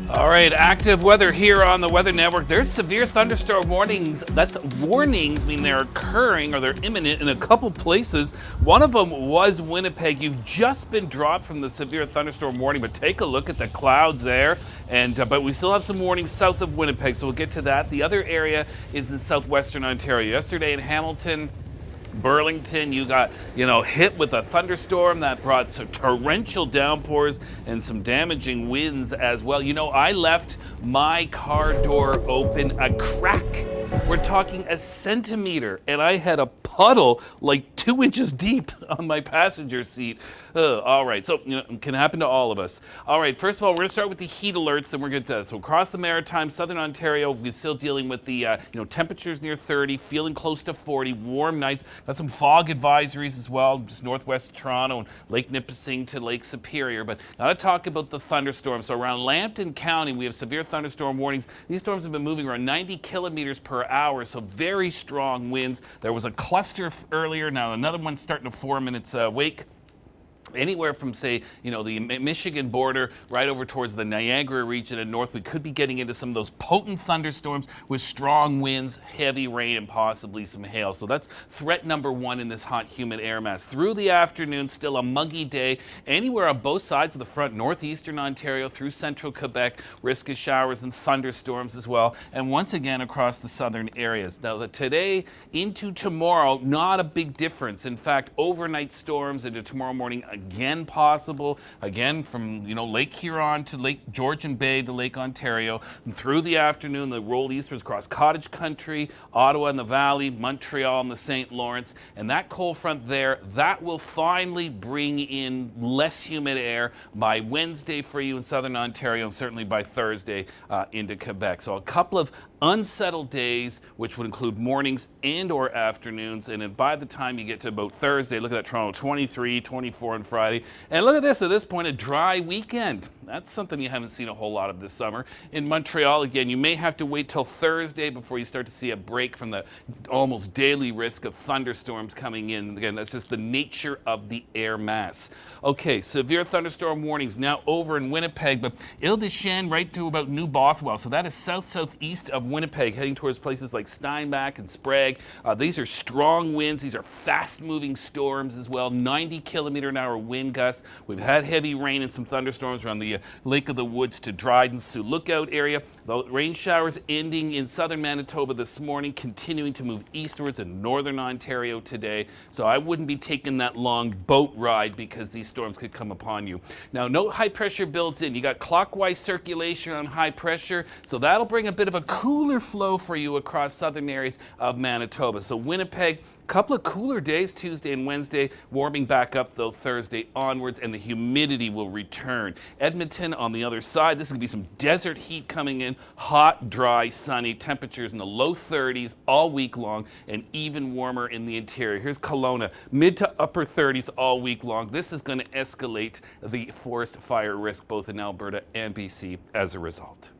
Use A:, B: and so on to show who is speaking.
A: All right, active weather here on the Weather Network. There's severe thunderstorm warnings. That's warnings, mean they're occurring or they're imminent in a couple places. One of them was Winnipeg. You've just been dropped from the severe thunderstorm warning, but take a look at the clouds there. But we still have some warnings south of Winnipeg, so we'll get to that. The other area is in southwestern Ontario. Yesterday in Hamilton, Burlington, you got, hit with a thunderstorm that brought some torrential downpours and some damaging winds as well. I left my car door open a crack. We're talking a centimeter, and I had a puddle like 2 inches deep on my passenger seat. All right, so it can happen to all of us. All right, first of all, we're going to start with the heat alerts, and we're going to so across the Maritime, southern Ontario, we're still dealing with the temperatures near 30, feeling close to 40, warm nights. Got some fog advisories as well, just northwest Toronto and Lake Nipissing to Lake Superior. But now to talk about the thunderstorms. So around Lambton County, we have severe thunderstorm warnings. These storms have been moving around 90 kilometers per hour, so very strong winds. There was a cluster earlier, now another one starting to form in its wake. Anywhere from, say, the Michigan border right over towards the Niagara region and north, we could be getting into some of those potent thunderstorms with strong winds, heavy rain, and possibly some hail. So that's threat number one in this hot, humid air mass. Through the afternoon, still a muggy day. Anywhere on both sides of the front, northeastern Ontario through central Quebec, risk of showers and thunderstorms as well. And once again, across the southern areas. Now, today into tomorrow, not a big difference. In fact, overnight storms into tomorrow morning, again possible, again from Lake Huron to Lake Georgian Bay to Lake Ontario, and through the afternoon they roll eastwards across Cottage Country, Ottawa and the Valley, Montreal and the St. Lawrence, and that cold front there, that will finally bring in less humid air by Wednesday for you in southern Ontario, and certainly by Thursday into Quebec. So a couple of unsettled days, which would include mornings and or afternoons, and then by the time you get to about Thursday, look at that, Toronto 23, 24 on Friday, and look at this, at this point, a dry weekend. That's something you haven't seen a whole lot of this summer. In Montreal, again, you may have to wait till Thursday before you start to see a break from the almost daily risk of thunderstorms coming in. Again, that's just the nature of the air mass. Okay, severe thunderstorm warnings now over in Winnipeg, but Ile-des-Chênes right to about New Bothwell. So that is southeast of Winnipeg, heading towards places like Steinbach and Sprague. These are strong winds. These are fast-moving storms as well, 90-kilometer-an-hour wind gusts. We've had heavy rain and some thunderstorms around the Lake of the Woods to Dryden, Sioux Lookout area. The rain showers ending in southern Manitoba this morning, continuing to move eastwards in northern Ontario today. So I wouldn't be taking that long boat ride because these storms could come upon you. Now, no high pressure builds in. You got clockwise circulation on high pressure, so that'll bring a bit of a cooler flow for you across southern areas of Manitoba. So Winnipeg, couple of cooler days Tuesday and Wednesday, warming back up though Thursday onwards, and the humidity will return. Edmonton on the other side, this is going to be some desert heat coming in, hot, dry, sunny, temperatures in the low 30s all week long, and even warmer in the interior. Here's Kelowna, mid to upper 30s all week long. This is going to escalate the forest fire risk both in Alberta and BC as a result.